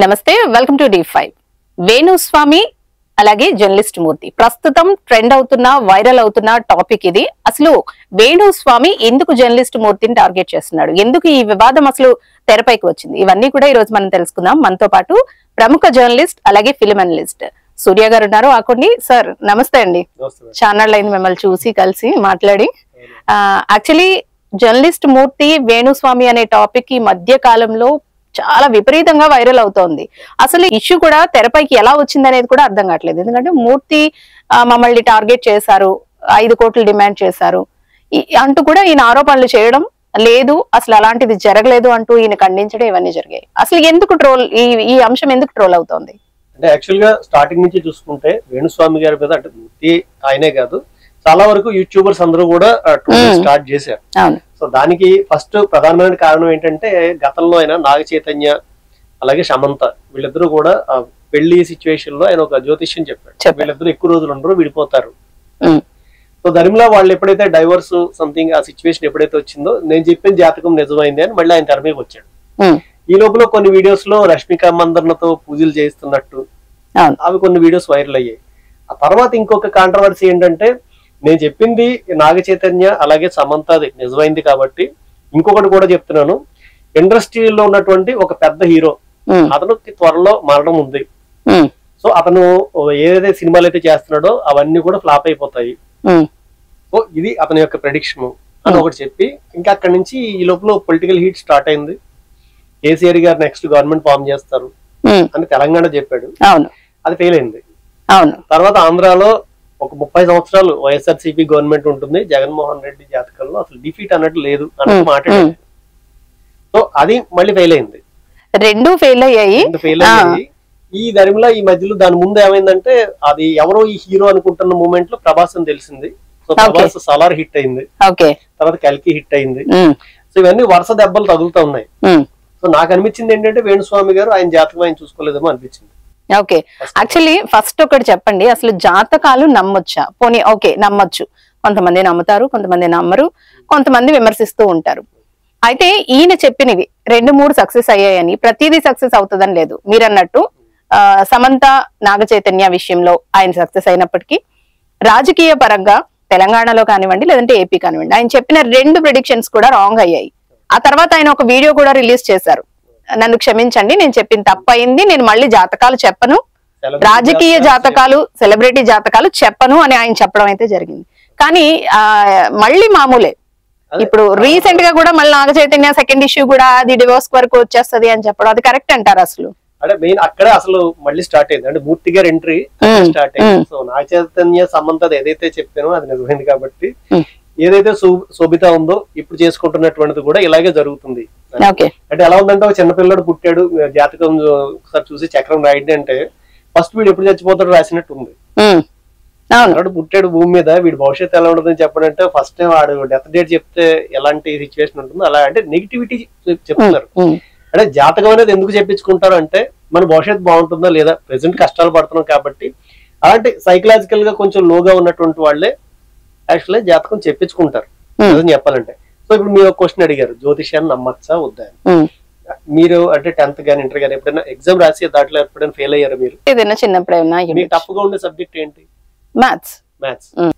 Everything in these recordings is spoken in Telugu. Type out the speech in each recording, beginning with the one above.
నమస్తే, వెల్కమ్ టు D5. వేణుస్వామి అలాగే జర్నలిస్ట్ మూర్తి ప్రస్తుతం ట్రెండ్ అవుతున్న వైరల్ అవుతున్న టాపిక్ ఇది. అసలు వేణుస్వామి ఎందుకు జర్నలిస్ట్ మూర్తిని టార్గెట్ చేస్తున్నాడు, ఎందుకు ఈ వివాదం అసలు తెరపైకి వచ్చింది, ఇవన్నీ కూడా ఈ రోజు మనం తెలుసుకుందాం. మనతో పాటు ప్రముఖ జర్నలిస్ట్ అలాగే ఫిల్మ్ అనలిస్ట్ సూర్య గారు ఉన్నారు. ఆకండి సార్, నమస్తే అండి. ఛానల్ అయింది మిమ్మల్ని చూసి కలిసి మాట్లాడి. యాక్చువల్లీ జర్నలిస్ట్ మూర్తి వేణుస్వామి అనే టాపిక్ ఈ మధ్య కాలంలో చాలా విపరీతంగా వైరల్ అవుతోంది. అసలు ఇష్యూ కూడా తెరపైకి ఎలా వచ్చింది అనేది కూడా అర్థం కావట్లేదు. ఎందుకంటే మూర్తి మమ్మల్ని టార్గెట్ చేశారు, 5 కోట్లు డిమాండ్ చేశారు అంటూ కూడా ఈయన ఆరోపణలు చేయడం లేదు, అసలు అలాంటిది జరగలేదు అంటూ ఈయన ఖండించడం ఇవన్నీ జరిగాయి. అసలు ఎందుకు ట్రోల్, ఈ అంశం ఎందుకు ట్రోల్ అవుతోంది అంటే యాక్చువల్ గా స్టార్టింగ్ నుంచి చూసుకుంటే వేణుస్వామి గారి మీద అంటే మూర్తి ఆయనే కాదు, చాలా వరకు యూట్యూబర్స్ అందరూ కూడా ట్రోల్ స్టార్ట్ చేశారు. సో దానికి ఫస్ట్ ప్రధానమైన కారణం ఏంటంటే గతంలో ఆయన నాగ చైతన్య అలాగే సమంత వీళ్ళిద్దరూ కూడా పెళ్లి సిచ్యువేషన్ లో ఆయన ఒక జ్యోతిష్యం చెప్పాడు, వీళ్ళిద్దరూ ఎక్కువ రోజులు ఉండరు, విడిపోతారు. సో ధర్మిలా వాళ్ళు ఎప్పుడైతే డైవర్స్ సంథింగ్ ఆ సిచ్యువేషన్ ఎప్పుడైతే వచ్చిందో నేను చెప్పిన జాతకం నిజమైంది అని మళ్ళీ ఆయన తెర మీదకి వచ్చాడు. ఈ లోపల కొన్ని వీడియోస్ లో రష్మిక మందన్నతో పూజలు చేస్తున్నట్టు అవి కొన్ని వీడియోస్ వైరల్ అయ్యాయి. ఆ తర్వాత ఇంకొక కాంట్రవర్సీ ఏంటంటే నేను చెప్పింది నాగ చైతన్య అలాగే సమంతది నిజమైంది కాబట్టి ఇంకొకటి కూడా చెప్తున్నాను, ఇండస్ట్రీలో ఉన్నటువంటి ఒక పెద్ద హీరో అతను త్వరలో మరణం ఉంది. సో అతను ఏదైతే సినిమాలు అయితే చేస్తున్నాడో అవన్నీ కూడా ఫ్లాప్ అయిపోతాయి. సో ఇది అతని యొక్క ప్రెడిక్షన్ అని ఒకటి చెప్పి ఇంకా అక్కడి నుంచి ఈ లోపల పొలిటికల్ హీట్ స్టార్ట్ అయింది. కేసీఆర్ గారు నెక్స్ట్ గవర్నమెంట్ ఫామ్ చేస్తారు అని తెలంగాణ చెప్పాడు, అది ఫెయిల్ అయింది. తర్వాత ఆంధ్రాలో ఒక 30 సంవత్సరాలు వైఎస్ఆర్సీపీ గవర్నమెంట్ ఉంటుంది, జగన్మోహన్ రెడ్డి జాతకంలో అసలు డిఫీట్ అన్నట్టు లేదు అన్నట్టు మాట్లాడారు. సో అది మళ్ళీ ఫెయిల్ అయింది, రెండు ఫెయిల్ అయ్యాయి. ఈ ధర్మిలా ఈ మధ్యలో దాని ముందు ఏమైందంటే అది ఎవరో ఈ హీరో అనుకుంటున్న మూమెంట్ లో ప్రభాస్ అని తెలిసింది. సో ప్రభాస్ సలార్ హిట్ అయింది, తర్వాత కల్కి హిట్ అయింది. సో ఇవన్నీ వరుస దెబ్బలు తగులుతా ఉన్నాయి. సో నాకు అనిపించింది ఏంటంటే వేణుస్వామి గారు ఆయన జాతకం ఆయన చూసుకోలేదేమో అనిపించింది. ఓకే, యాక్చువల్లీ ఫస్ట్ ఒకటి చెప్పండి, అసలు జాతకాలు నమ్మొచ్చా? పోనీ ఓకే నమ్మొచ్చు, కొంతమంది నమ్ముతారు, కొంతమంది నమ్మరు, కొంతమంది విమర్శిస్తూ ఉంటారు. అయితే ఈయన చెప్పినవి 2-3 సక్సెస్ అయ్యాయని ప్రతిదీ సక్సెస్ అవుతుందని లేదు. మీరు అన్నట్టు సమంత నాగ చైతన్య విషయంలో ఆయన సక్సెస్ అయినప్పటికీ రాజకీయ పరంగా తెలంగాణలో కానివ్వండి లేదంటే ఏపీ కానివ్వండి ఆయన చెప్పిన 2 ప్రిడిక్షన్స్ కూడా రాంగ్ అయ్యాయి. ఆ తర్వాత ఆయన ఒక వీడియో కూడా రిలీజ్ చేశారు, నన్ను క్షమించండి నేను చెప్పింది తప్పయింది, నేను మళ్ళీ జాతకాలు చెప్పను, రాజకీయ జాతకాలు సెలబ్రిటీ జాతకాలు చెప్పను అని ఆయన చెప్పడం అయితే జరిగింది. కానీ మళ్ళీ మామూలే, ఇప్పుడు రీసెంట్ గా కూడా మళ్ళీ నాగ చైతన్య సెకండ్ ఇష్యూ కూడా అది డివోర్స్ వరకు వచ్చేస్తుంది అని చెప్పడం అది కరెక్ట్ అంటారు? అసలు అంటే మెయిన్ అక్కడే అసలు మళ్ళీ స్టార్ట్ అయింది, అంటే మూర్తి గారి ఎంట్రీ స్టార్ట్ అయింది. సో నాగ చైతన్య సంబంధం ఏదైతే చెప్పానో అది నిజమైంది కాబట్టి ఏదైతే శోభిత ఉందో ఇప్పుడు చేసుకుంటున్నటువంటిది కూడా ఇలాగే జరుగుతుంది. అంటే ఎలా ఉందంటే ఒక చిన్నపిల్లడు పుట్టాడు, జాతకం ఒకసారి చూసి చక్రం రాయండి అంటే ఫస్ట్ వీడు ఎప్పుడు చచ్చిపోతాడు రాసినట్టు ఉంది. పుట్టాడు భూమి మీద, వీడి భవిష్యత్తు ఎలా ఉంటుందని చెప్పడంటే ఫస్ట్ టైం వాడు డెత్ డేట్ చెప్తే ఎలాంటి సిచ్యువేషన్ ఉంటుందో అలా అంటే నెగిటివిటీ చెప్తున్నారు. అంటే జాతకం అనేది ఎందుకు చెప్పించుకుంటారు అంటే మన భవిష్యత్తు బాగుంటుందా లేదా, ప్రెసెంట్ కష్టాలు పడుతున్నాం కాబట్టి అలాంటి సైకలాజికల్ గా కొంచెం లోగా ఉన్నటువంటి వాళ్ళే యాక్చువల్లీ జాతకం చెప్పించుకుంటారు చెప్పాలంటే. సో ఇప్పుడు మీరు ఒక క్వశ్చన్ అడిగారు, జ్యోతిష్యాన్ని నమ్మచ్చా వద్దా? మీరు అంటే 10th గానీ ఇంటర్ గానీ ఎప్పుడైనా ఎగ్జామ్ రాసి దాంట్లో ఎప్పుడైనా ఫెయిల్ అయ్యారు మీరు? చిన్నప్పుడు టఫ్ గా ఉండే సబ్జెక్ట్ ఏంటి? మ్యాథ్స్.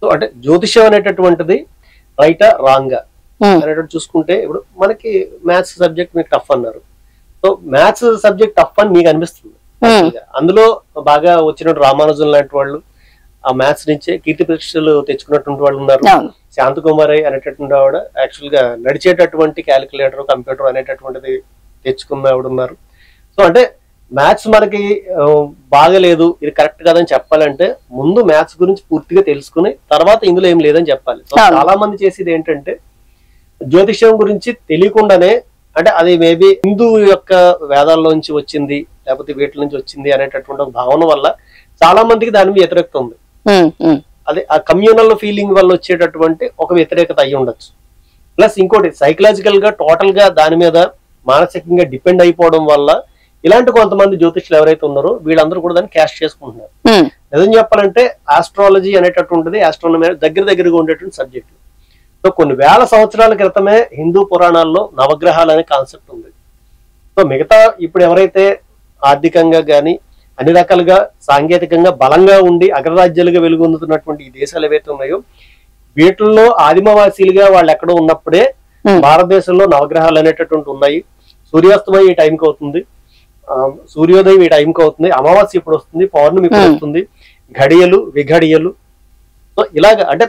సో అంటే జ్యోతిష్యం అనేటటువంటిది రైటా రాంగా అనేటువంటి చూసుకుంటే ఇప్పుడు మనకి మ్యాథ్స్ సబ్జెక్ట్ మీకు టఫ్ అన్నారు. సో మ్యాథ్స్ సబ్జెక్ట్ టఫ్ అని మీకు అనిపిస్తుంది, అందులో బాగా వచ్చినట్టు రామానుజన్ లాంటి వాళ్ళు ఆ మ్యాథ్స్ నుంచే కీర్తి ప్రతిష్టలు తెచ్చుకున్నటువంటి వాళ్ళు ఉన్నారు. శాంతకుమారి అనేటటువంటి ఆవిడ యాక్చువల్ గా నడిచేటటువంటి క్యాలిక్యులేటర్ కంప్యూటర్ అనేటటువంటిది తెచ్చుకున్న ఆవిడ ఉన్నారు. సో అంటే మ్యాథ్స్ మనకి బాగలేదు ఇది కరెక్ట్ కాదని చెప్పాలంటే ముందు మ్యాథ్స్ గురించి పూర్తిగా తెలుసుకుని తర్వాత ఇందులో ఏం లేదని చెప్పాలి. సో చాలా మంది చేసేది ఏంటంటే జ్యోతిష్యం గురించి తెలియకుండానే అంటే అది మేబీ హిందూ యొక్క వేదాల్లోంచి వచ్చింది లేకపోతే వీటి నుంచి వచ్చింది అనేటటువంటి భావన వల్ల చాలా మందికి దాని మీద వ్యతిరేకత ఉంది. అదే ఆ కమ్యూనల్ ఫీలింగ్ వల్ల వచ్చేటటువంటి ఒక వ్యతిరేకత అయి ఉండొచ్చు. ప్లస్ ఇంకోటి సైకలాజికల్ గా టోటల్ గా దాని మీద మానసికంగా డిపెండ్ అయిపోవడం వల్ల ఇలాంటి కొంతమంది జ్యోతిష్యులు ఎవరైతే ఉన్నారో వీళ్ళందరూ కూడా దాన్ని క్యాష్ చేసుకుంటున్నారు. నిజం చెప్పాలంటే ఆస్ట్రాలజీ అనేటటువంటిది ఆస్ట్రానమీ దగ్గరగా ఉండేటువంటి సబ్జెక్ట్. సో కొన్ని వేల సంవత్సరాల క్రితమే హిందూ పురాణాల్లో నవగ్రహాలు అనే కాన్సెప్ట్ ఉంది. సో మిగతా ఇప్పుడు ఎవరైతే ఆర్థికంగా గాని అన్ని రకాలుగా సాంకేతికంగా బలంగా ఉండి అగ్రరాజ్యాలుగా వెలుగొందుతున్నటువంటి ఈ దేశాలు ఏవైతే ఉన్నాయో వీటిల్లో ఆదిమవాసీలుగా వాళ్ళు ఎక్కడో ఉన్నప్పుడే భారతదేశంలో నవగ్రహాలు అనేటటువంటి ఉన్నాయి. సూర్యాస్తమయం ఈ టైంకి అవుతుంది, సూర్యోదయం ఈ టైంకి అవుతుంది, అమావాస్య ఇప్పుడు వస్తుంది, పౌర్ణమి ఇప్పుడు వస్తుంది, ఘడియలు విఘడియలు. సో ఇలాగ అంటే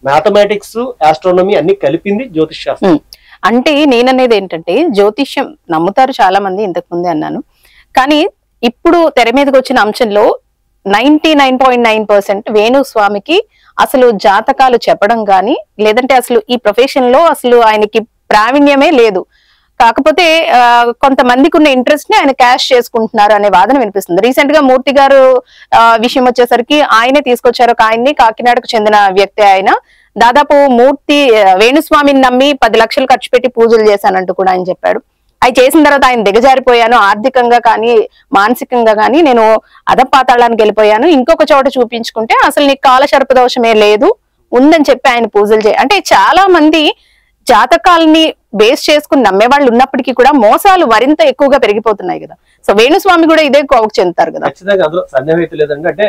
మ్యాథమెటిక్స్ ఆస్ట్రానమీ అన్ని కలిపింది జ్యోతిష్ శాస్త్రం. అంటే నేననేది ఏంటంటే జ్యోతిష్యం నమ్ముతారు చాలా మంది, ఇంతకు ముందే అన్నాను. కానీ ఇప్పుడు తెర మీదకి వచ్చిన అంశంలో 99.9% వేణుస్వామికి అసలు జాతకాలు చెప్పడం గాని లేదంటే అసలు ఈ ప్రొఫెషన్ లో అసలు ఆయనకి ప్రావీణ్యమే లేదు. కాకపోతే కొంతమందికి ఉన్న ఇంట్రెస్ట్ ని ఆయన క్యాష్ చేసుకుంటున్నారు అనే వాదన వినిపిస్తుంది. రీసెంట్ గా మూర్తి గారు విషయం వచ్చేసరికి ఆయనే తీసుకొచ్చారు ఒక ఆయన్ని, కాకినాడకు చెందిన వ్యక్తి ఆయన. దాదాపు మూర్తి వేణుస్వామిని నమ్మి 10 లక్షలు ఖర్చు పెట్టి పూజలు చేశానంటూ కూడా ఆయన చెప్పాడు. అవి చేసిన తర్వాత ఆయన దిగజారిపోయాను, ఆర్థికంగా కానీ మానసికంగా కానీ నేను అధపాతాళానికి వెళ్ళిపోయాను, ఇంకొక చోట చూపించుకుంటే అసలు నీకు కాల సర్పదోషమే లేదు ఉందని చెప్పి ఆయన పూజలు అంటే చాలా మంది జాతకాలని బేస్ చేసుకుని నమ్మే వాళ్ళు ఉన్నప్పటికీ కూడా మోసాలు మరింత ఎక్కువగా పెరిగిపోతున్నాయి కదా. సో వేణుస్వామి కూడా ఇదే కోవకు చెందుతారు కదా. ఖచ్చితంగా అందులో సందేహం అయితే లేదండి. అంటే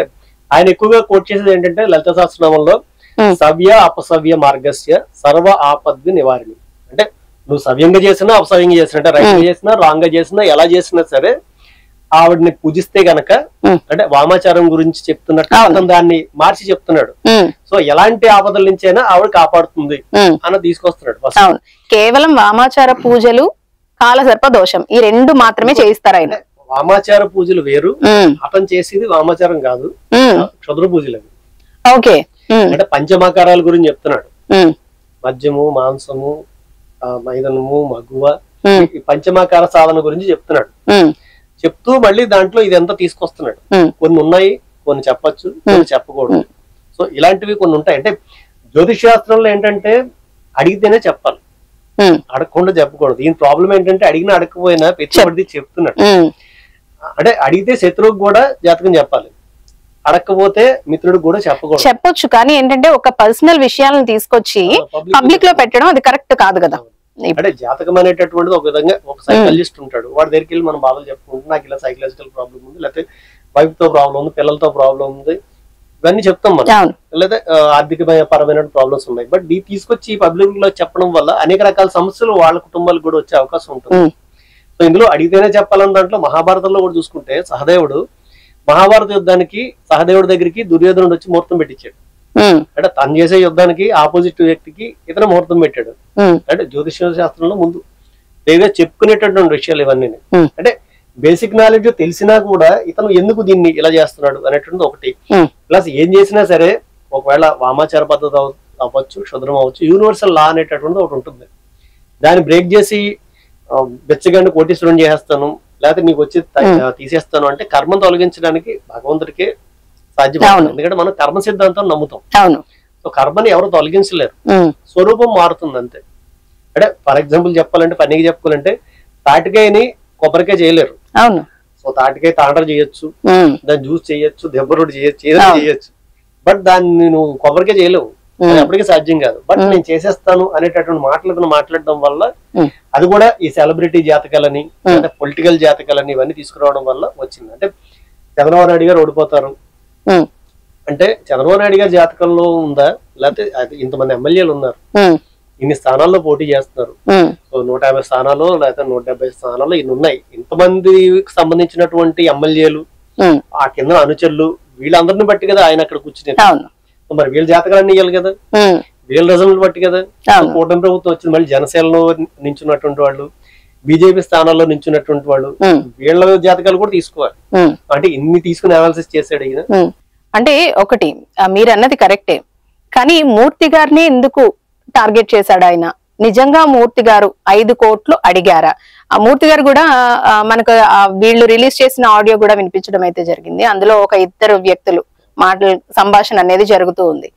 ఆయన ఎక్కువగా కోట్ చేసేది ఏంటంటే లలిత సహస్రనామంలో సవ్య అపసవ్య మార్గస్య సర్వ ఆపద్వి నివారిణి. అంటే నువ్వు సవ్యంగా చేసినా అపసవ్యంగా చేసినా, అంటే రైట్ గా చేసినా రాంగ్ గా చేసినా ఎలా చేసినా సరే ఆవిడని పూజిస్తే గనక, అంటే వామాచారం గురించి చెప్తున్నట్టు దాన్ని మార్చి చెప్తున్నాడు. సో ఎలాంటి ఆపదల నుంచైనా ఆవిడ కాపాడుతుంది అని తీసుకొస్తున్నాడు. కేవలం వామాచార పూజలు కాల సర్ప దోషం ఈ రెండు మాత్రమే చేయిస్తారు ఆయన. వామాచార పూజలు వేరు, అతను చేసేది వామాచారం కాదు, క్షుద్ర పూజలు అవి. ఓకే, అంటే పంచమాకారాల గురించి చెప్తున్నాడు. మద్యము, మాంసము, మైదనము, మగువ, ఈ పంచమాకార సాధన గురించి చెప్తున్నాడు. చెప్తూ మళ్ళీ దాంట్లో ఇదంతా తీసుకొస్తున్నాడు. కొన్ని ఉన్నాయి, కొన్ని చెప్పచ్చు, కొన్ని చెప్పకూడదు. సో ఇలాంటివి కొన్ని ఉంటాయి. అంటే జ్యోతిష్ శాస్త్రంలో ఏంటంటే అడిగితేనే చెప్పాలి, అడగకుండా చెప్పకూడదు. దీని ప్రాబ్లం ఏంటంటే అడిగినా అడగకపోయినా పెట్టుబడి చెప్తున్నాడు. అంటే అడిగితే శత్రువుకు కూడా జాతకం చెప్పాలి, అడగకపోతే మిత్రుడు కూడా చెప్పొచ్చు. కానీ ఏంటంటే ఒక పర్సనల్ విషయాలను తీసుకొచ్చి పబ్లిక్ లో పెట్టడం అది కరెక్ట్ కాదు కదా. అంటే జాతకం అనేటటువంటిది ఒక విధంగా ఒక సైకాలజిస్ట్ ఉంటాడు, వాడి దగ్గరికి వెళ్ళి మనం బాధలు చెప్పుకుంటే నాకు ఇలా సైకలాజికల్ ప్రాబ్లం ఉంది, లేకపోతే వైఫ్ తో ప్రాబ్లం ఉంది, పిల్లలతో ప్రాబ్లం ఉంది, ఇవన్నీ చెప్తాం మనం. లేదా ఆర్థిక పరమైన ప్రాబ్లమ్స్ ఉన్నాయి. బట్ ఈ తీసుకొచ్చి పబ్లిక్ లో చెప్పడం వల్ల అనేక రకాల సమస్యలు వాళ్ళ కుటుంబాలకు కూడా వచ్చే అవకాశం ఉంటుంది. సో ఇందులో అడిగితేనే చెప్పాలని దాంట్లో మహాభారతంలో కూడా చూసుకుంటే సహదేవుడు మహాభారత యుద్ధానికి సహదేవుడి దగ్గరికి దుర్యోధనుడు వచ్చి ముహూర్తం పెట్టించాడు. అంటే తను చేసే యుద్ధానికి ఆపోజిట్ వ్యక్తికి ఇతను ముహూర్తం పెట్టాడు. అంటే జ్యోతిష శాస్త్రంలో ముందు వేగా చెప్పుకునేటటువంటి విషయాలు ఇవన్నీ. అంటే బేసిక్ నాలెడ్జ్ తెలిసినా కూడా ఇతను ఎందుకు దీన్ని ఇలా చేస్తున్నాడు అనేటువంటిది ఒకటి. ప్లస్ ఏం చేసినా సరే ఒకవేళ వామాచార పద్ధతి అవ్వచ్చు, క్షుద్రం అవ్వచ్చు, యూనివర్సల్ లా అనేటటువంటిది ఒకటి ఉంటుంది. దాన్ని బ్రేక్ చేసి బెచ్చగాన్ని కోటీశ్వరం చేసేస్తాను లేకపోతే నీకు వచ్చి తీసేస్తాను అంటే కర్మను తొలగించడానికి భగవంతుడికే సాధ్యపడుతుంది. ఎందుకంటే మనం కర్మ సిద్ధాంతం నమ్ముతాం. సో కర్మని ఎవరు తొలగించలేరు, స్వరూపం మారుతుంది అంతే. అంటే ఫర్ ఎగ్జాంపుల్ చెప్పాలంటే పనికి చెప్పుకోవాలంటే తాటికాయని కొబ్బరికాయ చేయలేరు. సో తాటికాయ తాండ్ర చేయొచ్చు, దాన్ని జ్యూస్ చేయొచ్చు, దెబ్బ రొట్టి చేయొచ్చు, ఏదైనా చేయొచ్చు. బట్ దాన్ని నువ్వు కొబ్బరికాయ చేయలేవు, ఎప్పటికీ సాధ్యం కాదు. బట్ నేను చేసేస్తాను అనేటటువంటి మాట్లాడడం వల్ల అది కూడా ఈ సెలబ్రిటీ జాతకాలని పొలిటికల్ జాతకాలని ఇవన్నీ తీసుకురావడం వల్ల వచ్చింది. అంటే చంద్రబాబు నాయుడు గారు ఓడిపోతారు అంటే చంద్రబాబు నాయుడు గారి జాతకంలో ఉందా, లేకపోతే ఇంతమంది ఎమ్మెల్యేలు ఉన్నారు, ఇన్ని స్థానాల్లో పోటీ చేస్తున్నారు, సో 150 స్థానాలు లేకపోతే 170 స్థానాలు ఇన్ని ఉన్నాయి, ఇంతమందికి సంబంధించినటువంటి ఎమ్మెల్యేలు ఆ కింద అనుచరులు వీళ్ళందరిని బట్టి కదా ఆయన అక్కడ కూర్చుని. మరి వీళ్ళ జాతకాలన్నీ ఇవ్వాలి కదా, వీళ్ళ రిజల్ట్ బట్టి కదా కూటమి ప్రభుత్వం వచ్చింది. మళ్ళీ జనసేనలో నించున్నటువంటి వాళ్ళు, బీజేపీ స్థానాల్లో నించున్నటువంటి వాళ్ళు, వీళ్ళ జాతకాలు కూడా తీసుకోవాలి. అంటే ఇన్ని తీసుకుని అనాలిసిస్ చేశాడు ఈయన. అంటే ఒకటి మీరు అన్నది కరెక్టే, కానీ మూర్తి గారిని ఎందుకు టార్గెట్ చేశాడు ఆయన? నిజంగా మూర్తి గారు 5 కోట్లు అడిగారా? ఆ మూర్తి గారు కూడా మనకు వీళ్ళు రిలీజ్ చేసిన ఆడియో కూడా వినిపించడం అయితే జరిగింది. అందులో ఒక 2 వ్యక్తులు మాటల సంభాషణ అనేది జరుగుతూ ఉంది.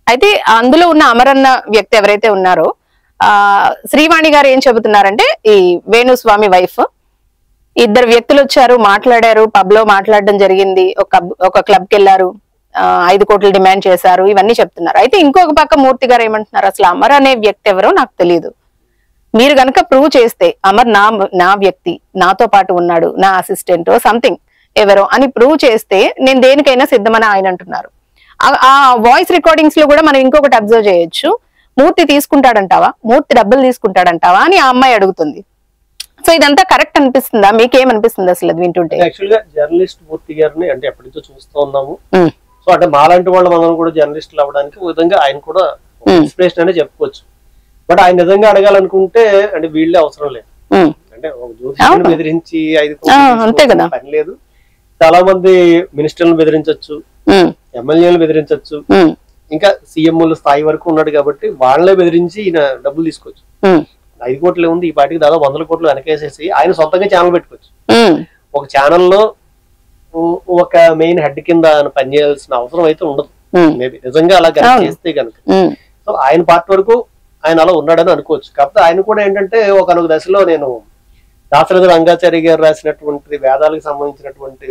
అయితే అందులో ఉన్న అమరన్న వ్యక్తి ఎవరైతే ఉన్నారో శ్రీవాణి గారు ఏం చెబుతున్నారంటే ఈ వేణుస్వామి వైఫ్ 2 వ్యక్తులు వచ్చారు, మాట్లాడారు, పబ్ లో మాట్లాడడం జరిగింది, ఒక క్లబ్ కి వెళ్ళారు, 5 కోట్లు డిమాండ్ చేశారు, ఇవన్నీ చెప్తున్నారు. అయితే ఇంకొక పక్క మూర్తి గారు ఏమంటున్నారు, అసలు అమర్ అనే వ్యక్తి ఎవరో నాకు తెలియదు, మీరు గనక ప్రూవ్ చేస్తే అమర్ నా వ్యక్తి, నాతో పాటు ఉన్నాడు, నా అసిస్టెంట్ సంథింగ్ ఎవరో అని ప్రూవ్ చేస్తే నేను దేనికైనా సిద్ధమని ఆయన అంటున్నారు. ఆ వాయిస్ రికార్డింగ్స్ లో కూడా మనం ఇంకొకటి అబ్జర్వ్ చేయొచ్చు. మూర్తి తీసుకుంటాడంటావా, మూర్తి డబ్బులు తీసుకుంటాడంటావా అని ఆ అమ్మాయి అడుగుతుంది. సో ఇదంతా కరెక్ట్ అనిపిస్తుందా? మీకేమనిపిస్తుంది అసలు అది వింటుంటే? యాక్చువల్ గా జర్నలిస్ట్ మూర్తి గారిని అంటే ఎప్పటి నుంచో చూస్తూ ఉన్నాము. సో అంటే మాలాంటి వాళ్ళు మనం కూడా జర్నలిస్టులు అవ్వడానికి ఒక విధంగా ఆయన కూడా ఇన్స్పిరేషన్ అనే చెప్పుకోవచ్చు. బట్ ఆయన నిజంగా అడగాలనుకుంటే అంటే వీళ్ళే అవసరం లేదు. అంటే ఒక జ్యోతిష్యుని బెదిరించి 5 కోట్లు పని లేదు. చాలా మంది మినిస్టర్లను బెదిరించవచ్చు, ఎమ్మెల్యేలు బెదిరించవచ్చు, ఇంకా సీఎంల స్థాయి వరకు ఉన్నాడు కాబట్టి వాళ్ళే బెదిరించి ఈయన డబ్బులు తీసుకోవచ్చు. 5 కోట్లు ఉంది, ఈ పాటికి దాదాపు 100 కోట్లు వెనకేసేసి ఆయన సొంతంగా ఛానల్ పెట్టుకోవచ్చు. ఒక ఛానల్లో ఒక మెయిన్ హెడ్ కింద ఆయన పనిచేయాల్సిన అవసరం అయితే ఉండదు మేబీ నిజంగా అలా చేస్తే కనుక. సో ఆయన పార్ట్ వరకు ఆయన అలా ఉన్నాడని అనుకోవచ్చు. కాకపోతే ఆయన కూడా ఏంటంటే ఒకనొక దశలో నేను దాశరథి రంగాచారి గారు రాసినటువంటి వేదాలకు సంబంధించినటువంటి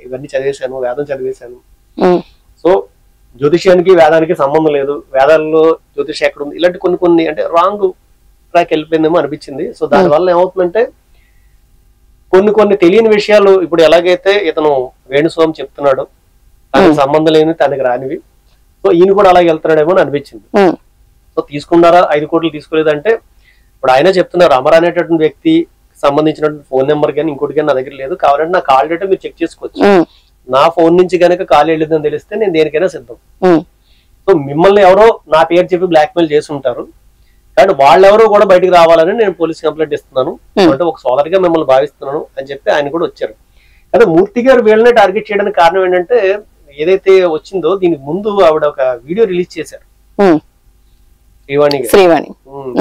ఇవన్నీ చదివేశాను, వేదం చదివేశాను. సో జ్యోతిష్యానికి వేదానికి సంబంధం లేదు, వేదాల్లో జ్యోతిష్ ఎక్కడ ఉంది, ఇలాంటి కొన్ని అంటే రాంగ్ ట్రాక్ వెళ్ళిపోయిందేమో అనిపించింది. సో దానివల్ల ఏమవుతుందంటే కొన్ని తెలియని విషయాలు ఇప్పుడు ఎలాగైతే ఇతను వేణుస్వామి చెప్తున్నాడు తనకు సంబంధం లేని తనకి రానివి, సో ఈయన కూడా అలాగే వెళ్తున్నాడేమో అని అనిపించింది. సో తీసుకున్నారా 5 కోట్లు తీసుకోలేదంటే ఇప్పుడు ఆయన చెప్తున్నారు అమర్ అనేటటువంటి వ్యక్తి సంబంధించినటువంటి ఫోన్ నెంబర్ కానీ ఇంకోటి కానీ నా దగ్గర లేదు, కావాలంటే నా కాల్ డేటా మీరు చెక్ చేసుకోవచ్చు, నా ఫోన్ నుంచి కనుక కాల్ వెళ్ళిందని తెలిస్తే నేను దేనికైనా సిద్ధం. సో మిమ్మల్ని ఎవరో నా పేరు చెప్పి బ్లాక్మెయిల్ చేసి ఉంటారు, కానీ వాళ్ళెవరో కూడా బయటకు రావాలని నేను పోలీస్ కంప్లైంట్ ఇస్తున్నాను, అంటే ఒక సోదరిగా మిమ్మల్ని భావిస్తున్నాను అని చెప్పి ఆయన కూడా వచ్చారు. అయితే మూర్తి గారు వీళ్ళనే టార్గెట్ చేయడానికి కారణం ఏంటంటే ఏదైతే వచ్చిందో దీనికి ముందు ఆవిడ ఒక వీడియో రిలీజ్ చేశారు శ్రీవాణి.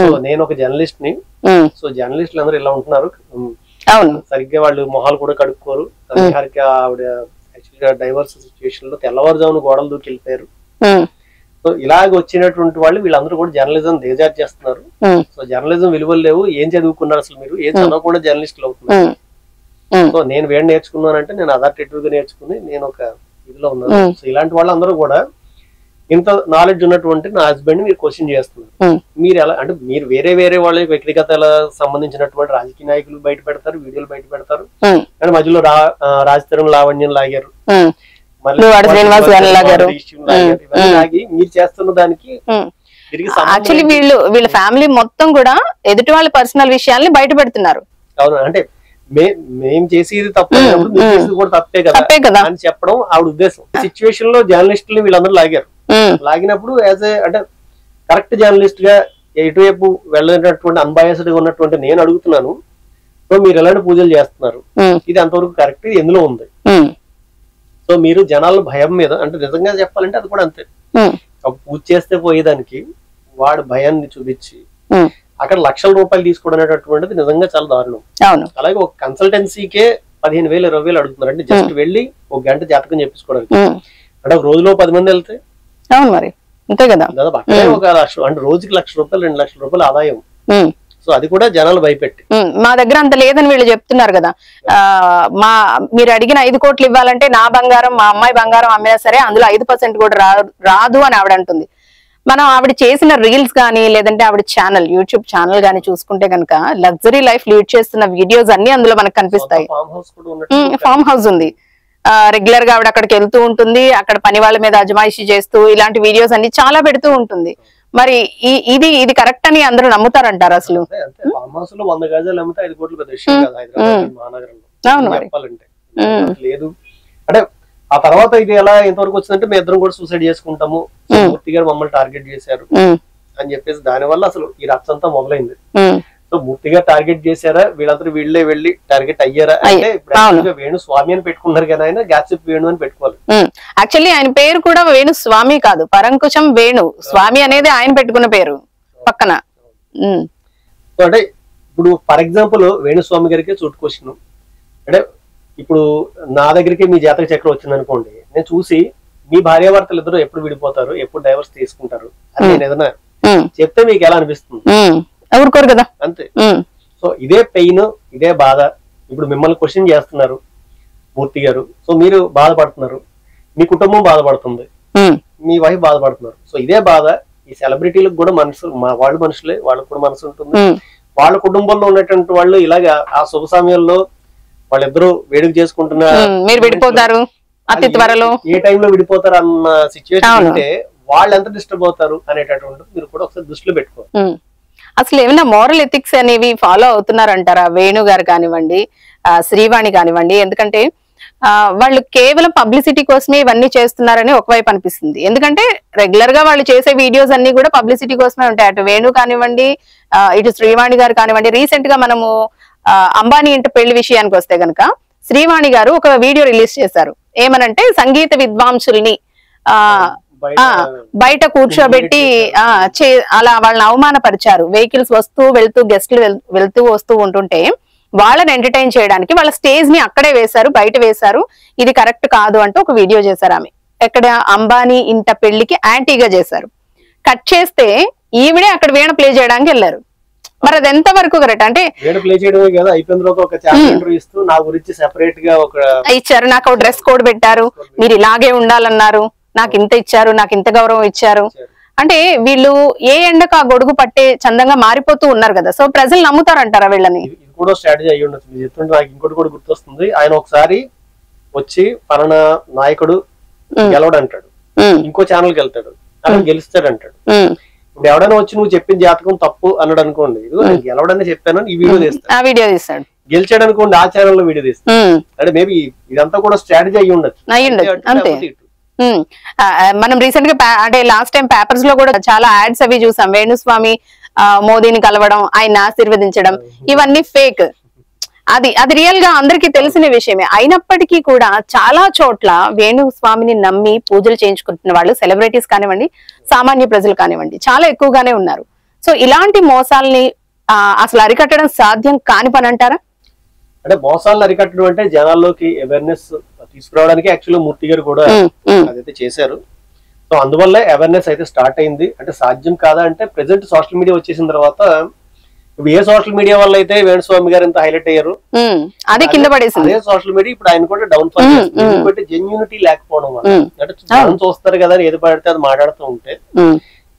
సో నేను ఒక జర్నలిస్ట్ ని, సో జర్నలిస్టులు అందరూ ఇలా ఉంటున్నారు, సరిగ్గా వాళ్ళు మొహాలు కూడా కడుక్కోరు, ఆవిడ యాక్చువల్ గా డైవర్స్ సిచ్యువేషన్ లో తెల్లవారుజామున గోడలు దూకి వెళ్ళిపోయారు. సో ఇలాగ వచ్చినటువంటి వాళ్ళు వీళ్ళందరూ కూడా జర్నలిజం దేజార్ చేస్తున్నారు. సో జర్నలిజం విలువలు లేవు, ఏం చదువుకున్నారు అసలు మీరు, ఏం చదవకుండా జర్నలిస్టులు అవుతున్నారు. సో నేను వేడి నేర్చుకున్నానంటే నేను అథారిటేటివ్ గా నేర్చుకుని నేను ఒక ఇదిలో ఉన్నాను. సో ఇలాంటి వాళ్ళందరూ కూడా ఇంత నాలెడ్జ్ ఉన్నటువంటి నా హస్బెండ్ మీరు క్వశ్చన్ చేస్తున్నారు. మీరు ఎలా అంటే మీరు వేరే వాళ్ళ వ్యక్తిగత సంబంధించినటువంటి రాజకీయ నాయకులు బయట పెడతారు, వీడియోలు బయట పెడతారు, కానీ మధ్యలో రాజతరం లావణ్యం లాగారు, మీరు చేస్తున్న దానికి యాక్చువల్లీ వీళ్ళ ఫ్యామిలీ మొత్తం కూడా ఎదుటి వాళ్ళ పర్సనల్ విషయాల్ని బయట పెడుతున్నారు. అవును, అంటే మేము చేసేది తప్పే కూడా తప్పే కదా అని చెప్పడం ఆవిడ ఉద్దేశం. సిచ్యువేషన్ లో జర్నలిస్టులు వీళ్ళందరూ లాగారు. లాగినప్పుడు యాజ్ ఏ అంటే కరెక్ట్ జర్నలిస్ట్ గా ఎటువైపు వెళ్ళినటువంటి అన్బయాస్డ్ గా ఉన్నటువంటి నేను అడుగుతున్నాను, సో మీరు ఎలాంటి పూజలు చేస్తున్నారు, ఇది అంతవరకు కరెక్ట్, ఇది ఎందులో ఉంది. సో మీరు జనాల భయం మీద అంటే నిజంగా చెప్పాలంటే అది కూడా అంతే, పూజ చేస్తే పోయేదానికి వాడు భయాన్ని చూపించి అక్కడ లక్షల రూపాయలు తీసుకోవడం అనేటటువంటిది నిజంగా చాలా దారుణం. అలాగే ఒక కన్సల్టెన్సీకే 15,000 20,000 అడుగుతున్నారు, అంటే జస్ట్ వెళ్ళి 1 గంట జాతకం చెప్పించుకోవడానికి. అంటే ఒక రోజులో 10 మంది వెళ్తే మరి అంతే కదా, అక్కడే ఒక 1 లక్ష అంటే రోజుకి 1 లక్ష రూపాయలు 2 లక్షల రూపాయలు ఆదాయం. సో అది కూడా జనాలు భయపెట్టి మా దగ్గర అంత లేదని వీళ్ళు చెప్తున్నారు కదా. మీరు అడిగిన 5 కోట్లు ఇవ్వాలంటే నా బంగారం మా అమ్మాయి బంగారం అమ్మినా సరే అందులో 5% కూడా రాదు అని ఆవిడ అంటుంది. మనం ఆవిడ చేసిన రీల్స్ గానీ లేదంటే ఆవిడ ఛానల్ యూట్యూబ్ ఛానల్ గానీ చూసుకుంటే కనుక లగ్జరీ లైఫ్ లీడ్ చేస్తున్న వీడియోస్ అన్ని అందులో మనకు కనిపిస్తాయి. ఫామ్ హౌస్ ఉంది, రెగ్యులర్ గా ఆవిడ అక్కడికి వెళ్తూ ఉంటుంది, అక్కడ పని వాళ్ళ మీద అజమాయిషీ చేస్తూ ఇలాంటి వీడియోస్ అన్ని చాలా పెడుతూ ఉంటుంది. మరి ఇది కరెక్ట్ అని అందరూ నమ్ముతారంటారు అసలు? అవును మరి లేదు అంటే ఆ తర్వాత ఇది ఎలా ఎంతవరకు వచ్చిందంటే మేము ఇద్దరం కూడా సూసైడ్ చేసుకుంటాము, మూర్తి గారు మమ్మల్ని టార్గెట్ చేశారు అని చెప్పేసి దాని వల్ల అసలు ఈ రచ్చంతా మొదలైంది. సో మూర్తి గారు టార్గెట్ చేశారా, వీళ్ళందరూ వీళ్ళే వెళ్ళి టార్గెట్ అయ్యారా అంటే వేణు స్వామి అని పెట్టుకున్నారు కదా, ఆయన గ్యాసిప్ వేణు అని పెట్టుకోవాలి. యాక్చువల్లీ ఆయన పేరు కూడా వేణు స్వామి కాదు, పరంకుశం వేణు స్వామి అనేది ఆయన పెట్టుకున్న పేరు పక్కన. సో అంటే ఇప్పుడు ఫర్ ఎగ్జాంపుల్ వేణుస్వామి గారికి సూట్ క్వశ్చన్ అంటే ఇప్పుడు నా దగ్గరికి మీ జాతక చక్రం వచ్చింది అనుకోండి, నేను చూసి మీ భార్యాభర్తలు ఇద్దరు ఎప్పుడు విడిపోతారు, ఎప్పుడు డైవర్స్ తీసుకుంటారు అని నేను ఏదైనా చెప్తే మీకు ఎలా అనిపిస్తుంది? ఊరుకోరు కదా, అంతే. సో ఇదే పెయిన్ ఇదే బాధ ఇప్పుడు మిమ్మల్ని క్వశ్చన్ చేస్తున్నారు మూర్తి గారు, సో మీరు బాధపడుతున్నారు, మీ కుటుంబం బాధపడుతుంది, మీ వైఫ్ బాధపడుతున్నారు. సో ఇదే బాధ ఈ సెలబ్రిటీలకు కూడా మనసు, వాళ్ళు మనుషులే, వాళ్ళకు కూడా మనసు ఉంటుంది, వాళ్ళ కుటుంబంలో ఉన్నటువంటి వాళ్ళు ఇలాగా ఆ శుభ సమయంలో వాళ్ళిద్దరూ వేడుక చేసుకుంటున్న మీరు విడిపోతారు అతి త్వరలో, ఏ టైంలో విడిపోతారు అన్న సిచ్యువేషన్ అంటే వాళ్ళు ఎంత డిస్టర్బ్ అవుతారు అనేటటువంటి మీరు కూడా ఒకసారి దృష్టిలో పెట్టుకోవాలి. అసలు ఏమైనా మోరల్ ఎథిక్స్ అనేవి ఫాలో అవుతున్నారంటారా వేణు గారు కానివ్వండి, శ్రీవాణి కానివ్వండి? ఎందుకంటే వాళ్ళు కేవలం పబ్లిసిటీ కోసమే ఇవన్నీ చేస్తున్నారని ఒకవైపు అనిపిస్తుంది. ఎందుకంటే రెగ్యులర్ గా వాళ్ళు చేసే వీడియోస్ అన్ని కూడా పబ్లిసిటీ కోసమే ఉంటాయి. అటు వేణు కానివ్వండి, ఇటు శ్రీవాణి గారు కానివ్వండి. రీసెంట్ గా మనము అంబానీ ఇంటి పెళ్లి విషయానికి వస్తే గనక శ్రీవాణి గారు ఒక వీడియో రిలీజ్ చేశారు. ఏమనంటే సంగీత విద్వాంసుల్ని బయట కూర్చోబెట్టి అలా వాళ్ళని అవమానపరిచారు. వెహికల్స్ వస్తూ వెళ్తూ, గెస్ట్లు వెళ్తూ వస్తూ ఉంటుంటే వాళ్ళని ఎంటర్టైన్ చేయడానికి వాళ్ళ స్టేజ్ ని అక్కడే వేశారు, బయట వేశారు. ఇది కరెక్ట్ కాదు అంటూ ఒక వీడియో చేశారు ఆమె. ఎక్కడ అంబానీ ఇంట పెళ్లికి యాంటీగా చేశారు. కట్ చేస్తే ఈవిడే అక్కడ వీణ ప్లే చేయడానికి వెళ్ళారు. మరి అది ఎంత వరకు కరెక్ట్? అంటే ప్లే చేయడమే కదా, అయిపోయిన తర్వాత ఒక ఛానల్ ఇంటర్వ్యూ ఇస్తూ నా గురించి సెపరేట్ గా ఒక ఇచ్చారు, నాకు ఒక డ్రెస్ కోడ్ పెట్టారు, మీరు ఇలాగే ఉండాలన్నారు, నాకు ఇంత ఇచ్చారు, నాకు ఇంత గౌరవం ఇచ్చారు. అంటే వీళ్ళు ఏ ఎండకు ఆ గొడుగు పట్టే చందంగా మారిపోతూ ఉన్నారు కదా. సో ప్రజలు నమ్ముతారంటారా వీళ్ళని? ఇది కూడా స్ట్రాటజీ అయ్యి ఉండొచ్చు. మీరు చెప్తుంటే నాకు ఇంకోటి కూడా గుర్తొస్తుంది. ఆయన ఒకసారి వచ్చి పలానా నాయకుడు గెలవడు అంటాడు, ఇంకో ఛానల్కి వెళ్తాడు, అక్కడ గెలుస్తాడు అంటాడు. ఇప్పుడు ఎవడైనా వచ్చి నువ్వు చెప్పిన జాతకం తప్పు అన్నాడు అనుకోండి, గెలవడని చెప్పాను ఈ వీడియో తీస్తాడు. గెలిచాడు అనుకోండి ఆ ఛానల్లో వీడియో తీస్తాడు. అంటే మేబీ ఇదంతా కూడా స్ట్రాటజీ అయ్యి ఉండొచ్చు. మనం రీసెంట్ గా అంటే లాస్ట్ టైం పేపర్స్ లో కూడా చాలా యాడ్స్ అవి చూసాం. వేణుస్వామి మోదీని కలవడం, ఆయన ఆశీర్వదించడం, ఇవన్నీ ఫేక్. అది రియల్ గా అందరికీ తెలిసిన విషయమే. అయినప్పటికీ కూడా చాలా చోట్ల వేణుస్వామిని నమ్మి పూజలు చేయించుకుంటున్న వాళ్ళు సెలబ్రిటీస్ కానివ్వండి, సామాన్య ప్రజలు కానివ్వండి, చాలా ఎక్కువగానే ఉన్నారు. సో ఇలాంటి మోసాలని అసలు అరికట్టడం సాధ్యం కాని పని అంటారా? అంటే మోసాలను అరికట్టడం అంటే జనాల్లోకి అవేర్నెస్ తీసుకురావడానికి యాక్చువల్గా మూర్తి గారు కూడా అదైతే చేశారు. సో అందువల్ల అవేర్నెస్ అయితే స్టార్ట్ అయింది. అంటే సాధ్యం కాదా అంటే ప్రెసెంట్ సోషల్ మీడియా వచ్చేసిన తర్వాత ఏ సోషల్ మీడియా వల్ల అయితే వేణుస్వామి గారు ఎంత హైలైట్ అయ్యారు అదే కింద పడేసింది. అదే సోషల్ మీడియా ఇప్పుడు ఆయన కూడా డౌన్ ఫాల్ చేస్తుంది. ఎందుకంటే జెన్యూనిటీ లేకపోవడం వల్ల, అంటే జనం చూస్తారు కదా ఏది పడితే అది మాట్లాడుతూ ఉంటే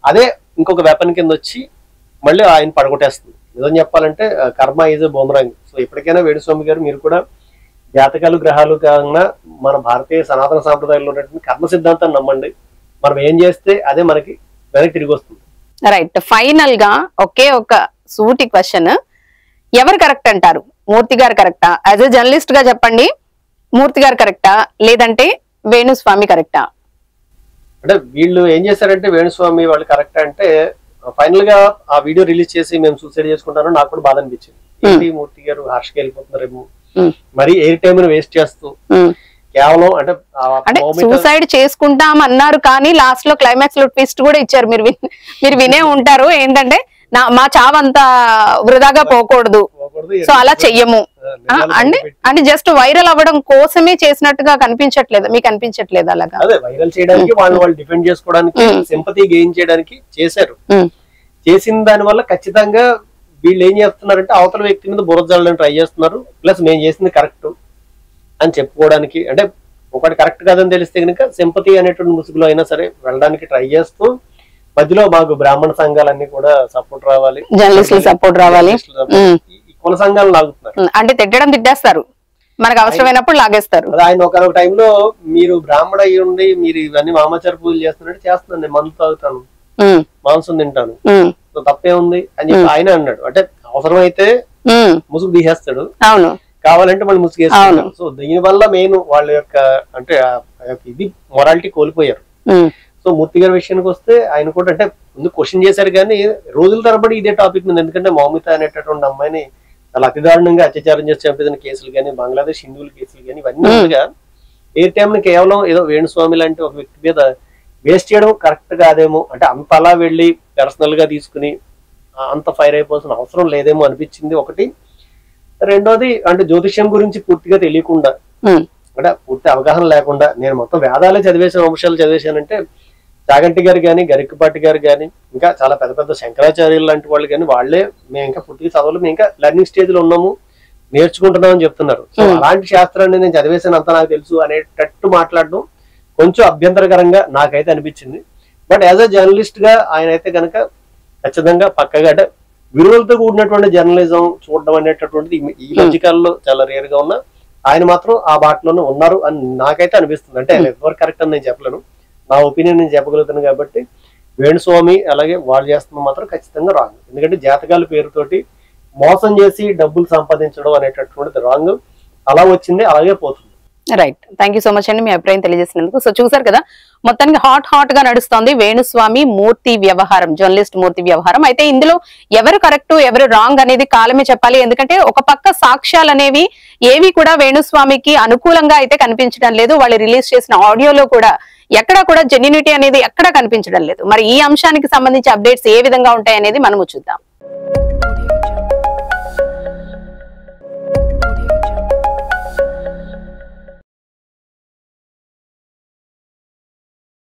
అదే ఇంకొక వెపన్ కింద వచ్చి మళ్ళీ ఆయన పడగొట్టేస్తుంది. నిజం చెప్పాలంటే కర్మ ఈజ్ ఎ బూమరాంగ్. సో ఎప్పటికైనా వేణుస్వామి గారు మీరు కూడా జాతకాలు గ్రహాలు కాకుండా మన భారతీయ సనాతన సాంప్రదాయంలో ఉన్నటువంటి కర్మ సిద్ధాంతాన్ని నమ్మండి. మనం ఏం చేస్తే అదే మనకి వెనక్కి తిరిగి వస్తుంది. రైట్. ఫైనల్ గా ఒకే ఒక సూటి క్వశ్చన్, ఎవరు కరెక్ట్ అంటారు? మూర్తి గారు కరెక్టా? యాజ్ ఎ జర్నలిస్ట్ గా చెప్పండి, మూర్తి గారు కరెక్టా లేదంటే వేణుస్వామి కరెక్టా? అంటే వీళ్ళు ఏం చేశారంటే వేణుస్వామి వాళ్ళు కరెక్ట్ అంటే ఫైనల్ గా ఆ వీడియో రిలీజ్ చేసి మేము సూసైడ్ చేసుకుంటాను నాకు కూడా బాధ అనిపించింది. ఏంటి మూర్తి గారు హార్ష్గా వెళ్ళిపోతున్నారేమో, మరి ఎయిర్ టైమ్ వేస్ట్ చేస్తూ కేవలం అంటే సూసైడ్ చేసుకుంటాం అన్నారు కానీ లాస్ట్ లో క్లైమాక్స్ లో ట్విస్ట్ కూడా ఇచ్చారు. మీరు వినే ఉంటారు. ఏంటంటే మా చావంతా వృధాగా పోకూడదు, సో అలా చెయ్యము అంటే జస్ట్ వైరల్ అవ్వడం కోసమే చేసినట్టుగా కనిపించట్లేదు మీకు? అనిపించట్లేదు అలాగా? అదే వైరల్ చేయడానికి వాళ్ళు డిఫెండ్ చేసుకోవడానికి సింపతి గెయిన్ చేయడానికి చేశారు. చేసిన దాని వల్ల ఖచ్చితంగా వీళ్ళు ఏం చేస్తున్నారంటే అవతల వ్యక్తి మీద బురద జల్లడానికి ట్రై చేస్తున్నారు. ప్లస్ మేము చేసింది కరెక్ట్ అని చెప్పుకోవడానికి, అంటే ఒకటి కరెక్ట్ కాదని తెలిస్తే కనుక సింపతి అనేటువంటి ముసుగులో అయినా సరే వెళ్ళడానికి ట్రై చేస్తూ మధ్యలో మాకు బ్రాహ్మణ సంఘాలన్నీ కూడా సపోర్ట్ రావాలి, జర్నలిస్టులు సపోర్ట్ రావాలి, కుల సంఘాలు లాగుతున్నారు. అంటే తిట్టేస్తారు, మనకు అవసరమైనప్పుడు లాగేస్తారు. ఆయన ఒక టైంలో మీరు బ్రాహ్మణ అయ్యి ఉండి మీరు ఇవన్నీ మామాచార పూజలు చేస్తున్నట్టు చేస్తున్నాను, నేను మందు తాగుతాను, మాంసం తింటాను, తప్పే ఉంది అని చెప్పి ఆయన అన్నాడు. అంటే అవసరమైతే ముసుగు తీసేస్తాడు, అవును కావాలంటే మళ్ళీ ముసుగు వేస్తాడు. సో దీని వల్ల మెయిన్ వాళ్ళ యొక్క అంటే ఇది మొరాలిటీ కోల్పోయారు. సో మూర్తి గారి విషయానికి వస్తే ఆయన కూడా అంటే ముందు క్వశ్చన్ చేశారు కానీ రోజుల తరబడి ఇదే టాపిక్ మీద, ఎందుకంటే మౌమిత అనేటటువంటి అమ్మాయిని చాలా అతి దారుణంగా అత్యాచారం చేసి చంపిన కేసులు కానీ, బంగ్లాదేశ్ హిందువుల కేసులు కానీ, ఇవన్నీ ఎయిర్ టైమ్ ని కేవలం ఏదో వేణుస్వామి లాంటి ఒక వ్యక్తి మీద వేస్ట్ చేయడం కరెక్ట్ కాదేమో, అంటే అంత అలా వెళ్ళి పర్సనల్ గా తీసుకుని అంత ఫైర్ అయిపోవాల్సిన అవసరం లేదేమో అనిపించింది ఒకటి. రెండోది అంటే జ్యోతిష్యం గురించి పూర్తిగా తెలియకుండా, అంటే పూర్తి అవగాహన లేకుండా నేను మొత్తం వేదాలే చదివేసిన అంశాలు చదివేశానంటే చాగంటి గారు కానీ, గరికపాటి గారు కానీ, ఇంకా చాలా పెద్ద పెద్ద శంకరాచార్యులు లాంటి వాళ్ళు కానీ వాళ్ళే మేము ఇంకా పూర్తిగా చదవలేదు, మేము ఇంకా లెర్నింగ్ స్టేజ్ లో ఉన్నాము, నేర్చుకుంటున్నాం అని చెప్తున్నారు. సో అలాంటి శాస్త్రాన్ని నేను చదివేసాను అంతా నాకు తెలుసు అనేటట్టు మాట్లాడడం కొంచెం అభ్యంతరకరంగా నాకైతే అనిపించింది. బట్ యాజ్ అ జర్నలిస్ట్ గా ఆయన అయితే కనుక ఖచ్చితంగా పక్కగా అంటే విలువలతో కూడినటువంటి జర్నలిజం చూడడం అనేటటువంటిది ఈ మధ్యకాలంలో చాలా రేర్ గా ఉన్నా ఆయన మాత్రం ఆ బాటలోనే ఉన్నారు అని నాకైతే అనిపిస్తుంది. అంటే ఆయన ఎవరు కరెక్ట్ అని నేను చెప్పలేను, నా ఒపీనియన్ నేను చెప్పగలుగుతాను. కాబట్టి వేణుస్వామి అలాగే వాళ్ళు చేస్తున్న మాత్రం ఖచ్చితంగా రాంగ్. ఎందుకంటే జాతకాల పేరుతోటి మోసం చేసి డబ్బులు సంపాదించడం అనేటటువంటిది రాంగ్. అలా వచ్చింది అలాగే పోతుంది. Right, thank you so much అండి మీ అభిప్రాయం తెలియజేసినందుకు. సో చూసారు కదా, మొత్తానికి హాట్ గా నడుస్తోంది వేణుస్వామి మూర్తి వ్యవహారం, జర్నలిస్ట్ మూర్తి వ్యవహారం. అయితే ఇందులో ఎవరు కరెక్ట్ ఎవరు రాంగ్ అనేది కాలమే చెప్పాలి. ఎందుకంటే ఒక పక్క సాక్ష్యాలు అనేవి ఏవి కూడా వేణుస్వామికి అనుకూలంగా అయితే కనిపించడం లేదు. వాళ్ళు రిలీజ్ చేసిన ఆడియోలో కూడా ఎక్కడ కూడా జెన్యూనిటీ అనేది ఎక్కడా కనిపించడం లేదు. మరి ఈ అంశానికి సంబంధించి అప్డేట్స్ ఏ విధంగా ఉంటాయి అనేది మనము చూద్దాం.